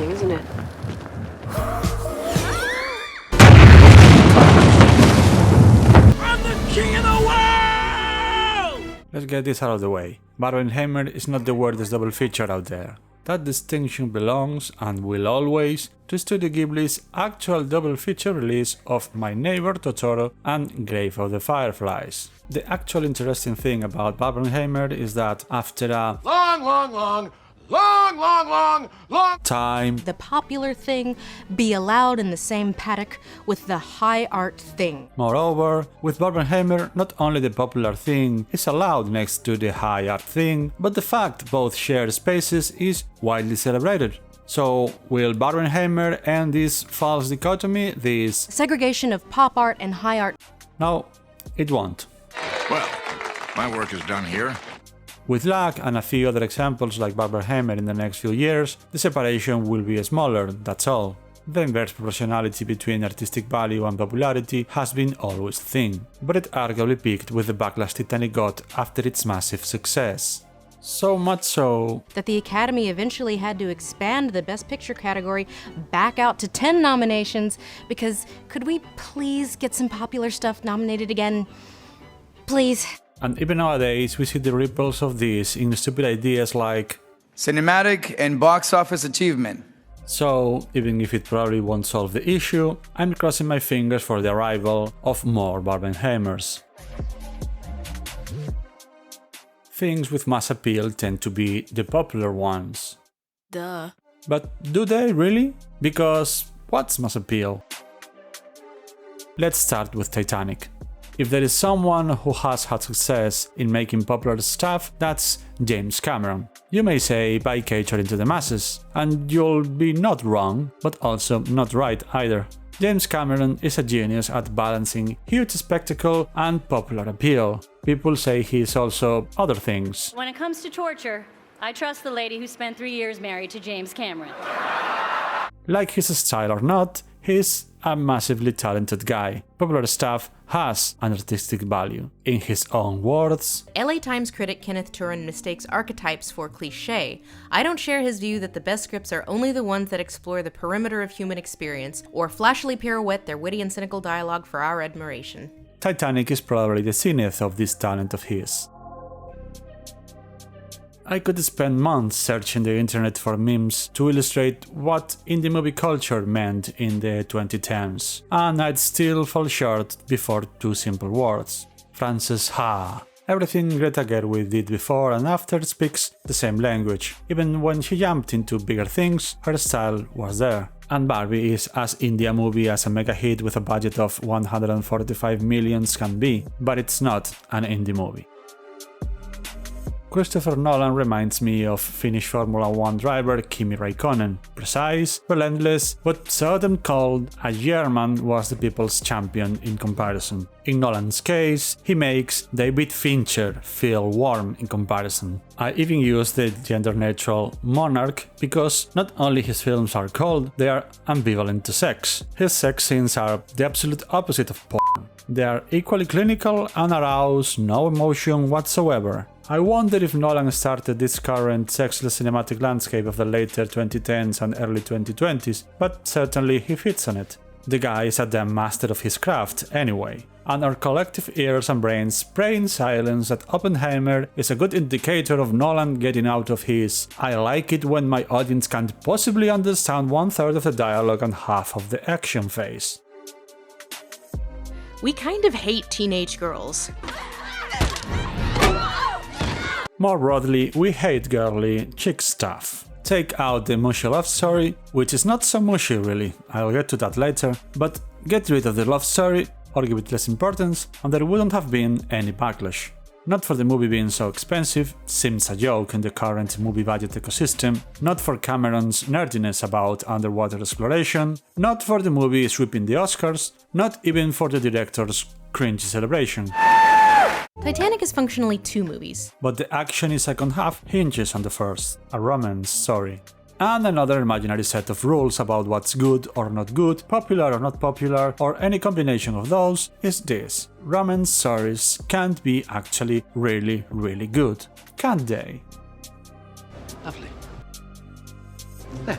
something, isn't it? I'm the king of the world! Let's get this out of the way. Barbenheimer is not the weirdest double feature out there. That distinction belongs, and will always, to Studio Ghibli's actual double feature release of My Neighbor Totoro and Grave of the Fireflies. The actual interesting thing about Barbenheimer is that after a Long time, the popular thing be allowed in the same paddock with the high art thing. moreover, with Barbenheimer, not only the popular thing is allowed next to the high art thing, but the fact both share spaces is widely celebrated. So, will Barbenheimer end this false dichotomy, this Segregation of pop art and high art. No, it won't. Well, my work is done here. With luck and a few other examples like Barbenheimer in the next few years, the separation will be smaller, that's all. The inverse proportionality between artistic value and popularity has been always a thing, but it arguably peaked with the backlash Titanic got after its massive success. So much so That the Academy eventually had to expand the Best Picture category back out to 10 nominations because could we please get some popular stuff nominated again? Please. and even nowadays we see the ripples of this in stupid ideas like Cinematic and box office achievement. so, even if it probably won't solve the issue, I'm crossing my fingers for the arrival of more Barbenheimers. Things with mass appeal tend to be the popular ones. Duh. But do they really? Because what's mass appeal? Let's start with Titanic. If there is someone who has had success in making popular stuff, that's James Cameron. You may say by catering to the masses, and you'll be not wrong, but also not right either. James Cameron is a genius at balancing huge spectacle and popular appeal. People say he's also other things. When it comes to torture, I trust the lady who spent 3 years married to James Cameron. Like his style or not, he's a massively talented guy. Popular stuff has an artistic value. In his own words, LA Times critic Kenneth Turan mistakes archetypes for cliché. I don't share his view that the best scripts are only the ones that explore the perimeter of human experience or flashily pirouette their witty and cynical dialogue for our admiration. Titanic is probably the zenith of this talent of his. I could spend months searching the internet for memes to illustrate what indie movie culture meant in the 2010s, and I'd still fall short before two simple words. Frances Ha. Everything Greta Gerwig did before and after speaks the same language. Even when she jumped into bigger things, her style was there. And Barbie is as indie a movie as a mega hit with a budget of 145 million can be, but it's not an indie movie. Christopher Nolan reminds me of Finnish Formula 1 driver Kimi Räikkönen. Precise, relentless, but seldom cold, a German was the people's champion in comparison. In Nolan's case, he makes David Fincher feel warm in comparison. I even use the gender-neutral Monarch because not only his films are cold, they are ambivalent to sex. His sex scenes are the absolute opposite of porn. They are equally clinical and arouse no emotion whatsoever. I wonder if Nolan started this current sexless cinematic landscape of the later 2010s and early 2020s, but certainly he fits on it. The guy is a damn master of his craft anyway, and our collective ears and brains pray in silence that Oppenheimer is a good indicator of Nolan getting out of his "I like it when my audience can't possibly understand 1/3 of the dialogue and half of the action" phase. We kind of hate teenage girls. More broadly, we hate girly chick stuff. Take out the mushy love story, which is not so mushy really, I'll get to that later, but get rid of the love story, or give it less importance, and there wouldn't have been any backlash. Not for the movie being so expensive, seems a joke in the current movie budget ecosystem, not for Cameron's nerdiness about underwater exploration, not for the movie sweeping the Oscars, not even for the director's cringy celebration. Titanic is functionally two movies. But the action in second half hinges on the first, a romance story. And another imaginary set of rules about what's good or not good, popular or not popular, or any combination of those is this: romance stories can't be actually really, really good, can't they? Lovely. There.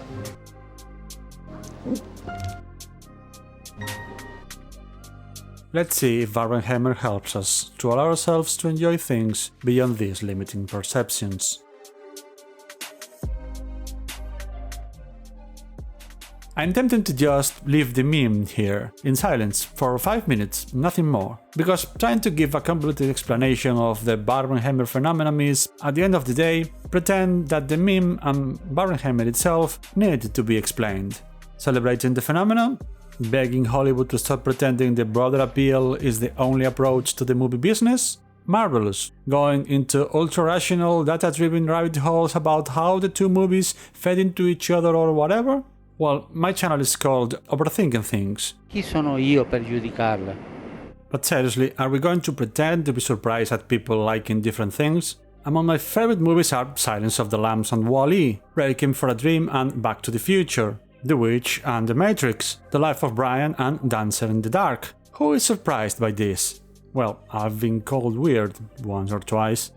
Let's see if Barbenheimer helps us to allow ourselves to enjoy things beyond these limiting perceptions. I'm tempted to just leave the meme here, in silence, for 5 minutes, nothing more, because trying to give a complete explanation of the Barbenheimer phenomenon is, at the end of the day, pretend that the meme and Barbenheimer itself needed to be explained. Celebrating the phenomenon? Begging Hollywood to stop pretending the broader appeal is the only approach to the movie business? Marvelous. Going into ultra-rational, data-driven rabbit holes about how the two movies fed into each other or whatever? Well, my channel is called Overthinking Things. Chi sono io per giudicarla? But seriously, are we going to pretend to be surprised at people liking different things? Among my favorite movies are Silence of the Lambs and Wall-E, Requiem for a Dream and Back to the Future, The Witch and The Matrix, The Life of Brian and Dancer in the Dark. Who is surprised by this? Well, I've been called weird once or twice.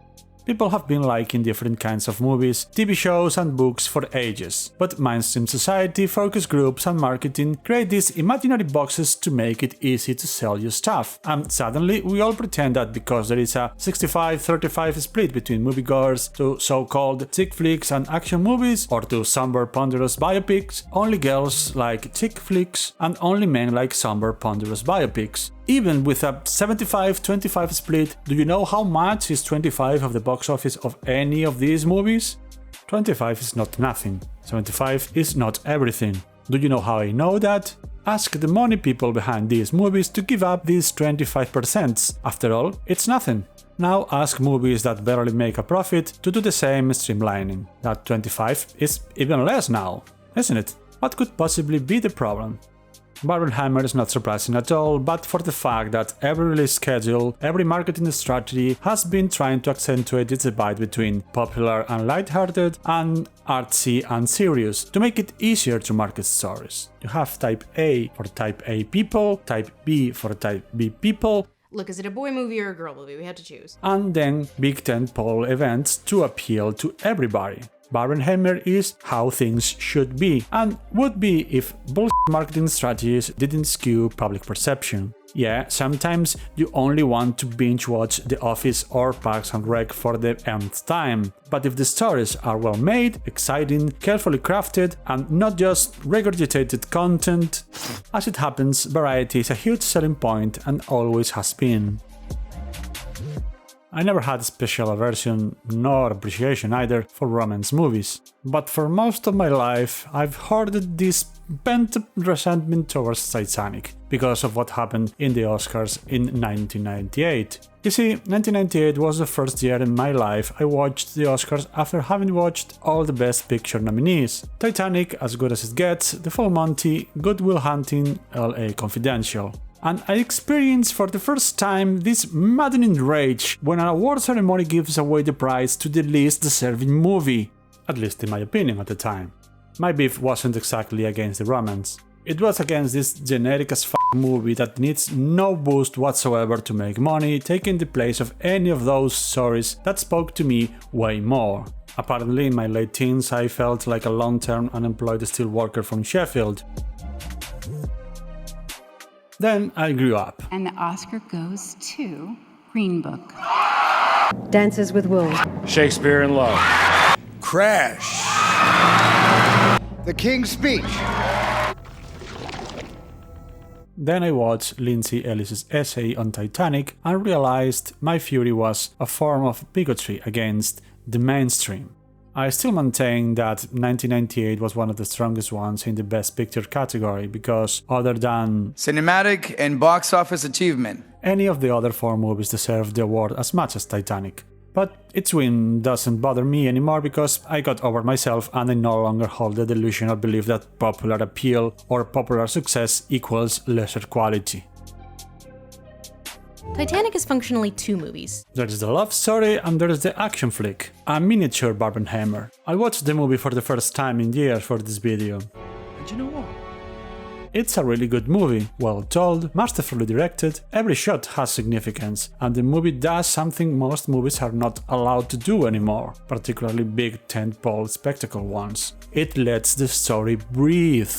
People have been liking different kinds of movies, TV shows and books for ages, but mainstream society, focus groups and marketing create these imaginary boxes to make it easy to sell you stuff. And suddenly we all pretend that because there is a 65-35 split between moviegoers to so-called chick flicks and action movies, or to somber ponderous biopics, only girls like chick flicks and only men like somber ponderous biopics. Even with a 75-25 split, do you know how much is 25 of the box office of any of these movies? 25 is not nothing. 75 is not everything. Do you know how I know that? Ask the money people behind these movies to give up these 25%. After all, it's nothing. Now ask movies that barely make a profit to do the same streamlining. That 25 is even less now, isn't it? What could possibly be the problem? Barbenheimer is not surprising at all, but for the fact that every release schedule, every marketing strategy has been trying to accentuate its divide between popular and lighthearted and artsy and serious to make it easier to market stories. You have type A for type A people, type B for type B people. Look, is it a boy movie or a girl movie? We had to choose. And then big tentpole events to appeal to everybody. Barbenheimer is how things should be, and would be if bullshit marketing strategies didn't skew public perception. Yeah, sometimes you only want to binge watch The Office or Parks and Rec for the nth time, but if the stories are well made, exciting, carefully crafted, and not just regurgitated content, as it happens, variety is a huge selling point and always has been. I never had a special aversion, nor appreciation either, for romance movies, but for most of my life I've hoarded this pent-up resentment towards Titanic, because of what happened in the Oscars in 1998. You see, 1998 was the first year in my life I watched the Oscars after having watched all the Best Picture nominees: Titanic, As Good as It Gets, The Full Monty, Good Will Hunting, LA Confidential. And I experienced for the first time this maddening rage when an award ceremony gives away the prize to the least deserving movie, at least in my opinion at the time. My beef wasn't exactly against the romance. It was against this generic as f*** movie that needs no boost whatsoever to make money, taking the place of any of those stories that spoke to me way more. Apparently in my late teens I felt like a long-term unemployed steelworker from Sheffield. Then I grew up. And the Oscar goes to Green Book. Dances with Wolves. Shakespeare in Love. Crash. The King's Speech. Then I watched Lindsay Ellis's essay on Titanic and realized my fury was a form of bigotry against the mainstream. I still maintain that 1998 was one of the strongest ones in the Best Picture category because, other than Cinematic and box office achievement, any of the other four movies deserved the award as much as Titanic. But its win doesn't bother me anymore because I got over myself and I no longer hold the delusional belief that popular appeal or popular success equals lesser quality. Titanic is functionally two movies. There is the love story and there is the action flick, a miniature Barbenheimer. I watched the movie for the first time in years for this video. And you know what? It's a really good movie, well told, masterfully directed, every shot has significance, and the movie does something most movies are not allowed to do anymore, particularly big tentpole spectacle ones. It lets the story breathe.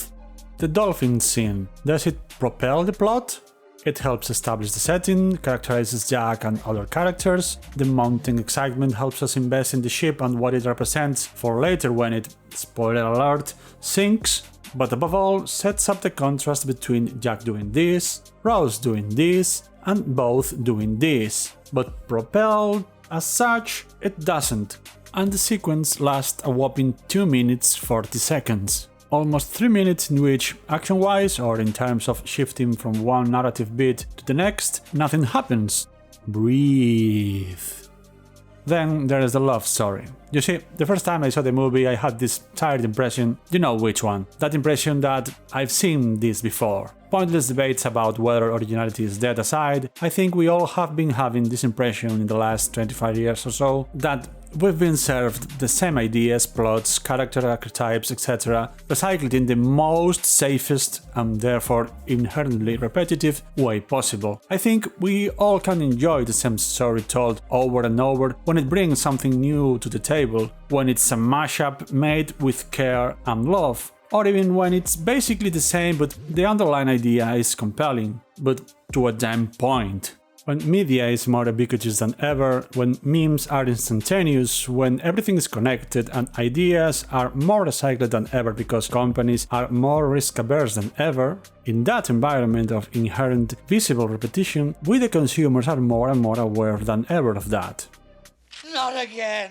The dolphin scene. Does it propel the plot? It helps establish the setting, characterizes Jack and other characters. The mounting excitement helps us invest in the ship and what it represents for later when it, spoiler alert, sinks. But above all, sets up the contrast between Jack doing this, Rose doing this, and both doing this. But propelled, as such, it doesn't. And the sequence lasts a whopping 2 minutes 40 seconds. Almost 3 minutes in which, action-wise or in terms of shifting from one narrative beat to the next, nothing happens. Breathe. Then there is the love story. You see, the first time I saw the movie I had this tired impression, you know which one, that impression that I've seen this before. Pointless debates about whether originality is dead aside, I think we all have been having this impression in the last 25 years or so, that we've been served the same ideas, plots, character archetypes, etc., recycled in the most safest and therefore inherently repetitive way possible. I think we all can enjoy the same story told over and over when it brings something new to the table, when it's a mashup made with care and love, or even when it's basically the same but the underlying idea is compelling, but to a damn point. When media is more ubiquitous than ever, when memes are instantaneous, when everything is connected and ideas are more recycled than ever because companies are more risk-averse than ever, in that environment of inherent visible repetition, we the consumers are more and more aware than ever of that. Not again!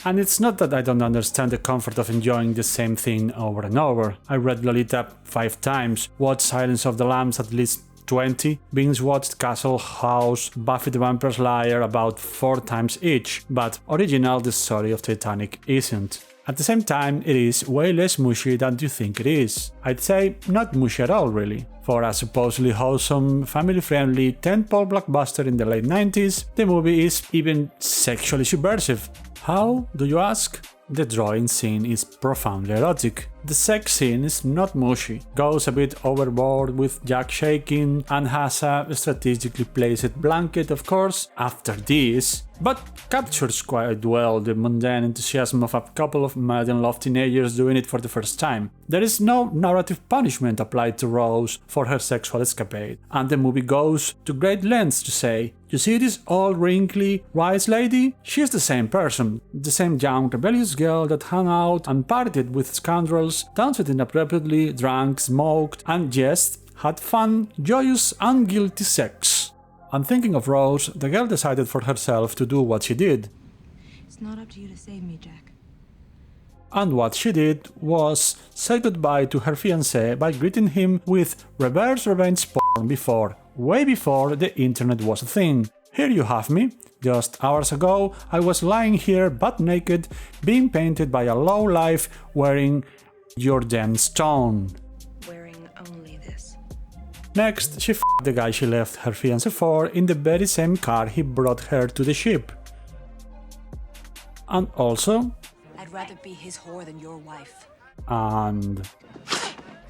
And it's not that I don't understand the comfort of enjoying the same thing over and over. I read Lolita 5 times, watched Silence of the Lambs at least 20, binge-watched Castle, House, Buffy the Vampire Slayer about 4 times each, but original the story of Titanic isn't. At the same time, it is way less mushy than you think it is. I'd say not mushy at all really. For a supposedly wholesome, family-friendly tentpole blockbuster in the late 90s, the movie is even sexually subversive. How, do you ask? The drawing scene is profoundly erotic. The sex scene is not mushy, goes a bit overboard with Jack shaking and has a strategically placed blanket of course after this, but captures quite well the mundane enthusiasm of a couple of mad-in-love teenagers doing it for the first time. There is no narrative punishment applied to Rose for her sexual escapade, and the movie goes to great lengths to say, you see this old wrinkly, wise lady? She's the same person, the same young rebellious girl that hung out and partied with scoundrels, danced inappropriately, drank, smoked, and yes, had fun, joyous, unguilty sex. And thinking of Rose, the girl decided for herself to do what she did. It's not up to you to save me, Jack. And what she did was say goodbye to her fiancé by greeting him with reverse revenge porn way before the internet was a thing. Here you have me. Just hours ago, I was lying here butt naked, being painted by a lowlife wearing your damn stone. Wearing only this. Next, she f***ed the guy she left her fiancé for in the very same car he brought her to the ship. And also... I'd rather be his whore than your wife. And...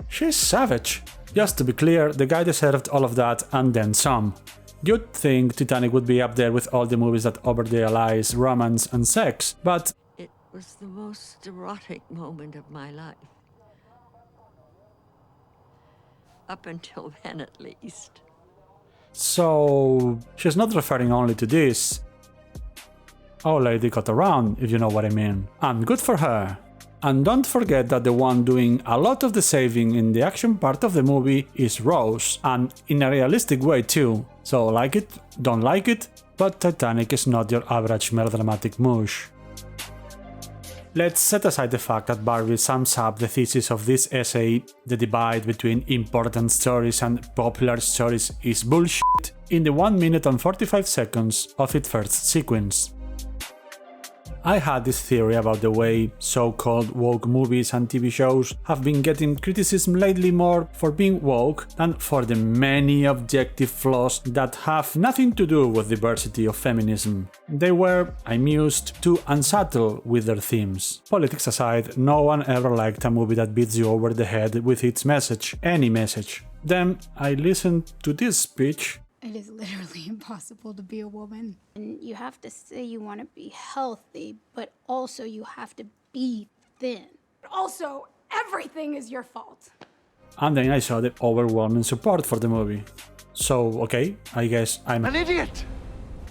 she's savage. Just to be clear, the guy deserved all of that and then some. You'd think Titanic would be up there with all the movies that over-idealize romance and sex, but... It was the most erotic moment of my life. Up until then, at least. So... she's not referring only to this. Oh, lady got around, if you know what I mean. And good for her. And don't forget that the one doing a lot of the saving in the action part of the movie is Rose, and in a realistic way too. So like it, don't like it, but Titanic is not your average melodramatic mush. Let's set aside the fact that Barbie sums up the thesis of this essay, the divide between important stories and popular stories is bullshit, in the 1 minute and 45 seconds of its first sequence. I had this theory about the way so-called woke movies and TV shows have been getting criticism lately more for being woke than for the many objective flaws that have nothing to do with diversity or feminism. They were, I mused, too unsubtle with their themes. Politics aside, no one ever liked a movie that beats you over the head with its message, any message. Then I listened to this speech. It is literally impossible to be a woman. And you have to say you want to be healthy, but also you have to be thin. Also, Everything is your fault. And then I saw the overwhelming support for the movie. So, okay, I guess I'm an idiot.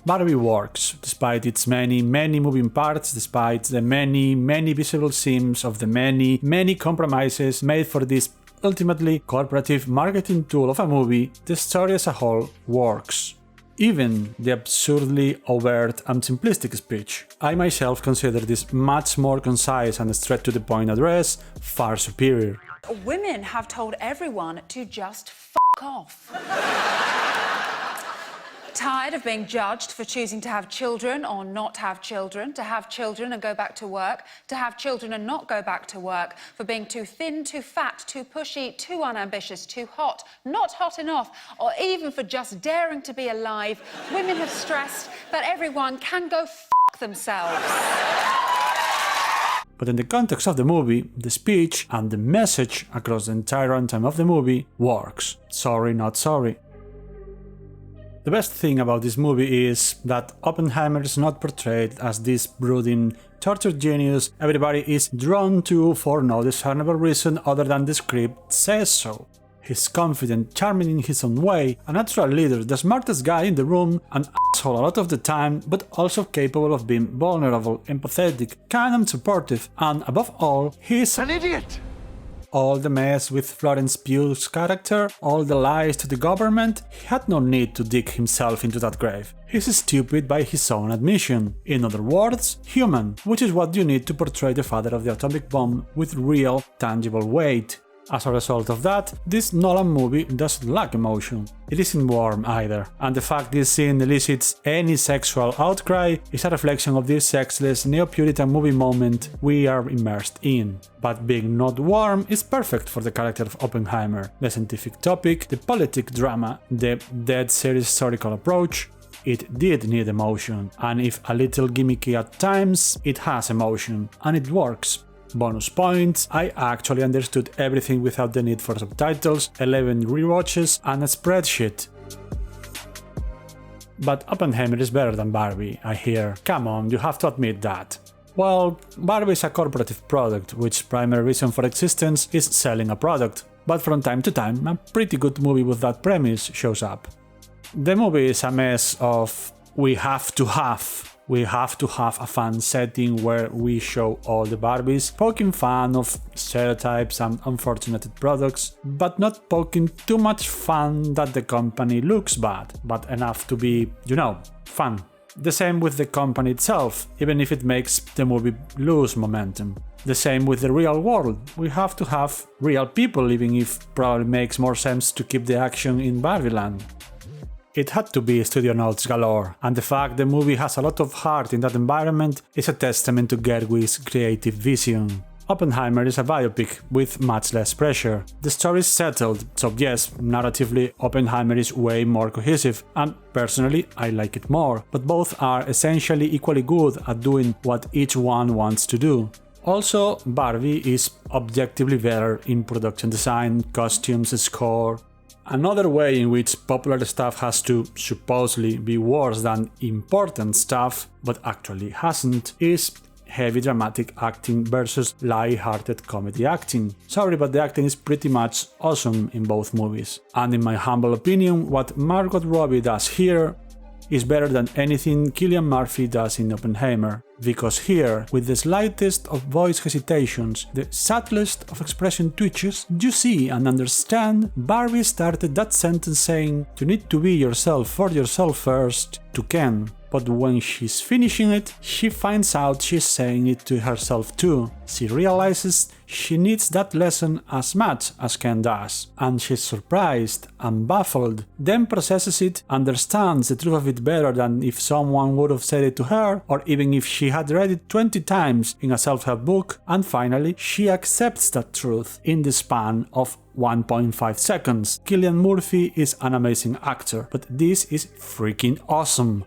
Barbie works, despite its many moving parts, despite the many visible seams of the many compromises made for this ultimately corporative marketing tool of a movie. The story as a whole works. Even the absurdly overt and simplistic speech. I myself consider this much more concise and straight to the point address far superior. Women have told everyone to just f*** off. Tired of being judged for choosing to have children or not have children, to have children and go back to work, to have children and not go back to work, for being too thin, too fat, too pushy, too unambitious, too hot, not hot enough, or even for just daring to be alive. Women have stressed that everyone can go f*** themselves. But in the context of the movie, the speech and the message across the entire runtime of the movie works. Sorry, not sorry. The best thing about this movie is that Oppenheimer is not portrayed as this brooding, tortured genius everybody is drawn to for no discernible reason other than the script says so. He's confident, charming in his own way, a natural leader, the smartest guy in the room, an asshole a lot of the time, but also capable of being vulnerable, empathetic, kind and supportive, and above all, he's an idiot! All the mess with Florence Pugh's character, all the lies to the government, he had no need to dig himself into that grave. He's stupid by his own admission. In other words, human, which is what you need to portray the father of the atomic bomb with real, tangible weight. As a result of that, this Nolan movie doesn't lack emotion. It isn't warm either, and the fact this scene elicits any sexual outcry is a reflection of this sexless neo-Puritan movie moment we are immersed in. But being not warm is perfect for the character of Oppenheimer. The scientific topic, the politic drama, the dead serious historical approach. It did need emotion, and if a little gimmicky at times, it has emotion, and it works. Bonus points, I actually understood everything without the need for subtitles, 11 rewatches, and a spreadsheet. But Oppenheimer is better than Barbie, I hear. Come on, you have to admit that. Well, Barbie is a corporative product, which primary reason for existence is selling a product. But from time to time, a pretty good movie with that premise shows up. The movie is a mess of we have to have a fun setting where we show all the Barbies, poking fun of stereotypes and unfortunate products, but not poking too much fun that the company looks bad, but enough to be, fun. The same with the company itself, even if it makes the movie lose momentum. The same with the real world. We have to have real people, even if probably makes more sense to keep the action in Barbie land. It had to be studio notes galore, and the fact the movie has a lot of heart in that environment is a testament to Gerwig's creative vision. Oppenheimer is a biopic with much less pressure. The story is settled, so yes, narratively Oppenheimer is way more cohesive, and personally I like it more, but both are essentially equally good at doing what each one wants to do. Also, Barbie is objectively better in production design, costumes, score. Another way in which popular stuff has to supposedly be worse than important stuff, but actually hasn't, is heavy dramatic acting versus light-hearted comedy acting. Sorry, but the acting is pretty much awesome in both movies. And in my humble opinion, what Margot Robbie does here is better than anything Cillian Murphy does in Oppenheimer, because here, with the slightest of voice hesitations, the subtlest of expression twitches, you see and understand Barbie started that sentence saying, "You need to be yourself for yourself first," to Ken. But when she's finishing it, she finds out she's saying it to herself too. She realizes she needs that lesson as much as Ken does, and she's surprised and baffled, then processes it, understands the truth of it better than if someone would have said it to her, or even if she had read it 20 times in a self-help book, and finally she accepts that truth in the span of 1.5 seconds. Cillian Murphy is an amazing actor, but this is freaking awesome.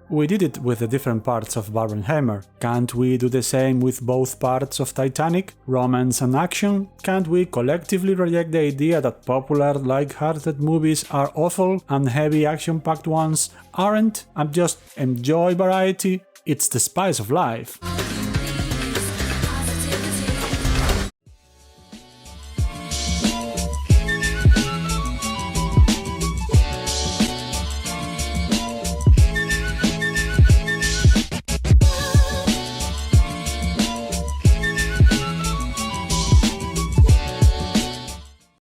We did it with the different parts of Barbenheimer. Can't we do the same with both parts of Titanic? Romance and action? Can't we collectively reject the idea that popular, light-hearted movies are awful and heavy action-packed ones aren't, and just enjoy variety? It's the spice of life.